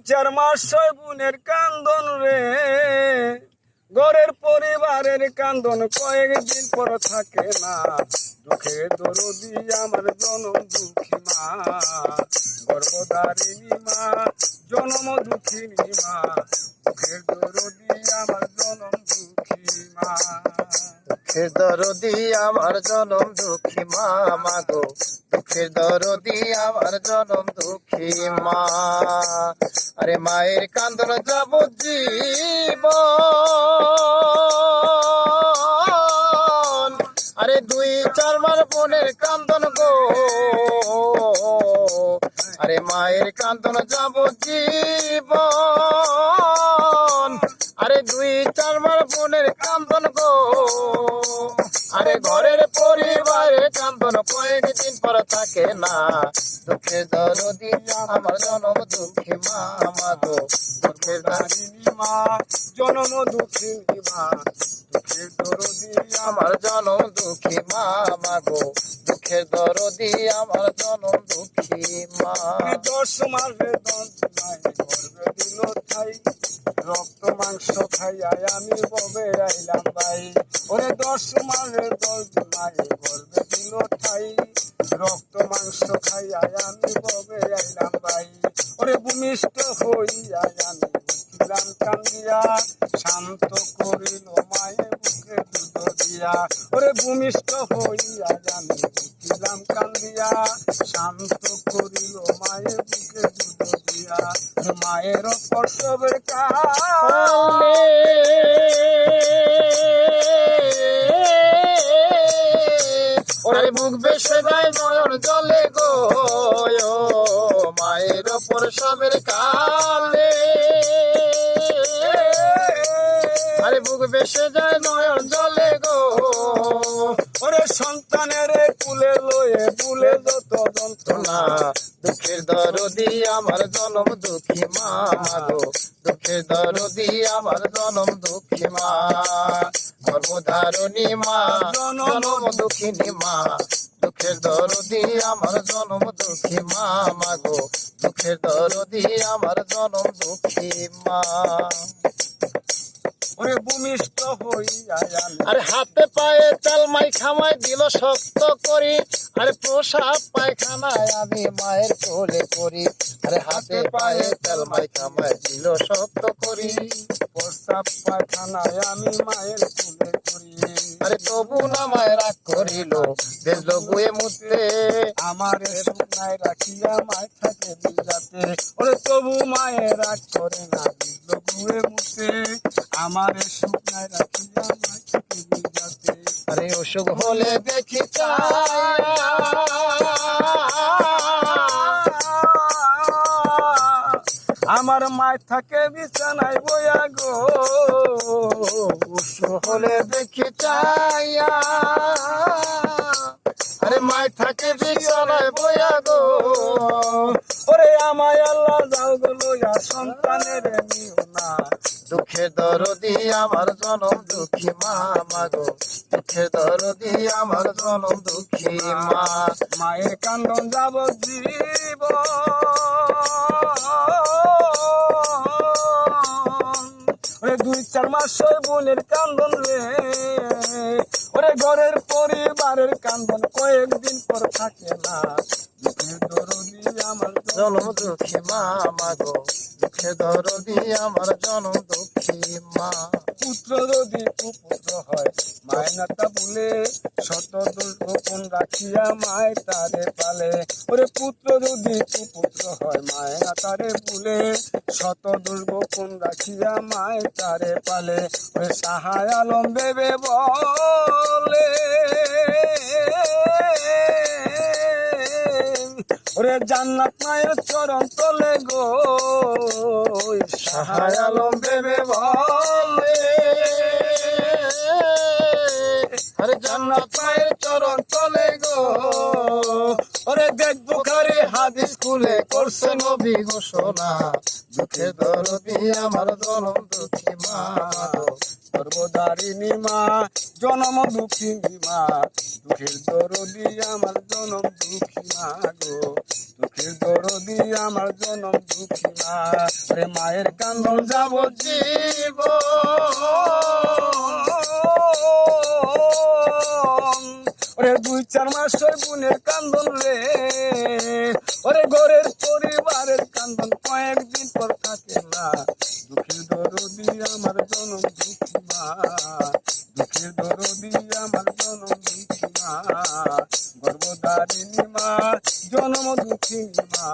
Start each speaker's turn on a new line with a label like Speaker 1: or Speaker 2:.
Speaker 1: চার মাস ছয় বোনের কান্দন রে, ঘরের পরিবারের কান্দন কয়েকদিন পর থাকে না। দুঃখে দরদি আমার জনম দুঃখী মা, গর্ভধারিণী মা, জনম দুঃখিনী মা, দুঃখের দরদি আমার জনম দুঃখী মা।
Speaker 2: দুঃখের দরদি আমার জনম দুঃখী মা, মাগো দুঃখের দরদি আমার জনম দুঃখী মা। আরে মায়ের কান্দন যাব জীবন, আরে দুই চার মাস বোনের কান্দন গো, আরে মায়ের কান্দন যাব জীবন, আরে দুই চার মাস বোনের কান্দন গো, আরে ঘরের পরিবারের কান্দন কয়েকদিন পর থাকে না। দুঃখের দরদি আমার জনম দুঃখী মা, মাগো দুঃখের
Speaker 1: দারিণী মা, জনম দুঃখিনী মা, দুঃখের দরদি
Speaker 2: আমার জনম দুঃখী মা, মাগো দুঃখের দরদি আমার জনম দুঃখী মা।
Speaker 1: 10 মাসে দন্তায় গর্ভে দিল ঠাই, রক্ত মাংস খাইয়া আমি ববে আইলাম ভাই। ওরে 10 মাসে দন্তায় গর্ভে দিল ঠাই, রক্ত মাংস খাইয়া আমি ববে আইলাম ভাই। ওরে ভূমিষ্ঠ হইয়া আমি উঠিলাম কান্দিয়া, শান্ত করিল মায়ে বুকে দুধ দিয়া। ওরে ভূমিষ্ঠ হইয়া আমি উঠিলাম কান্দিয়া, শান্ত করিল মায়ে বুকে দুধ দিয়া। মায়ের প্রসবের কালে
Speaker 2: ওরে বুক বেসে যায় নয়ন জলে গো, মায়ের প্রসবের কালে, আরে বুক বেসে যায় নয়ন জলে গো।
Speaker 1: ওরে সন্তানের কুলে লয়ে বুলে যত যন্ত্রণা,
Speaker 2: দুঃখের দরদি আমার জনম দুঃখী মা, গো দুঃখের দরদি আমার জনম দুঃখী মা, গর্ভধারণী মা, জনম দুঃখিনী মা, দুঃখের দরদি আমার জনম দুঃখী মা, মাগো দুঃখের দরদি আমার জনম দুঃখী মা।
Speaker 1: ওরে ভূমিষ্ঠ হইয়া আমি
Speaker 2: আরে হাতে পায়ে তেল মাই খামাই দিল শক্ত করি, আরে প্রসাব পায়খানায় আমি মায়ের কোলে করি, আরে হাতে পায়ে তেল মাই খামাই দিল শক্ত করি,
Speaker 1: প্রস্তাব পায়খানায় আমি মায়ের কুলে করি।
Speaker 2: আরে তবু না মায়ের রাগ করিল বেজলো গুয়ে মুতে,
Speaker 1: আমার শুকনায় রাখিয়া মায় থাকে বিজাতে। ওরে তবু মায়ের রাগ করে না দিল গুয়ে মুতে, আমার শুকনায় রাখিয়া মায় থাকে বিজাতে।
Speaker 2: আরে অসুখ হলে দেখি চাই,
Speaker 1: আমার মায় থাকে বিছানায় বইয়া গো,
Speaker 2: অসুখ হলে দেখি চাইয়া, আরে মায় থাকে বিছানায় বইয়া গো।
Speaker 1: ওরে আমায় আল্লাহ যাও গো লইয়া সন্তানের নিও না।
Speaker 2: দুঃখের দরদি আমার জনম দুঃখী মা, মাগো দুঃখের দরদি আমার জনম দুঃখী মা।
Speaker 1: মায়ের কান্দন যাব জীব, ওরে 2-4 মাস বোনের কান্দন রে, ওরে ঘরের পরিবারের কান্দন কয়েকদিন পর থাকে না। দুঃখের দরদি আমার
Speaker 2: জনম দুঃখী মা, মাগো দুঃখের দরদি আমার জনম দুঃখী মা।
Speaker 1: পুত্র যদি কুপুত্র হয় মায় নাতা বলে, শত দোষ গোপন রাখিয়া মায় তারে পালে। ওরে পুত্র যদি কুপুত্র হয় মায় না তারে বলে, শত দোষ গোপন রাখিয়া মায় তারে পালে। ওরে সাহায় আলম দেবে বলে, ওরে জান্নাত মায়ের চরণ তলে গো,
Speaker 2: সাহায় আলম দেবে বলে, আরে জান্নাত মায়ের চরণ তলে গো।
Speaker 1: ওরে দেখ বুখারী
Speaker 2: হাদিস খুলে করছে নবী ঘোষণা, দুঃখের দরদি আমার জনম দুঃখী মা,
Speaker 1: গর্ভধারিণী মা, জনম দুঃখিনী মা, দুঃখের দরদি আমার জনম দুঃখী মা গো, দুঃখের দরদি আমার জনম দুঃখী মা ওরে মায়ের কান্দন যাব
Speaker 2: জীব
Speaker 1: ওরে 2-4 মাস ওই বোনের কান্দন রে ওরে ঘরের পরিবারের কান্দন কয়েকদিন পর থাকে না দুঃখের দরদি আমার জনম দুঃখী মা দুঃখের দরদি আমার জনম দুঃখী মা গর্ভধারিণী মা জনম দুঃখিনী মা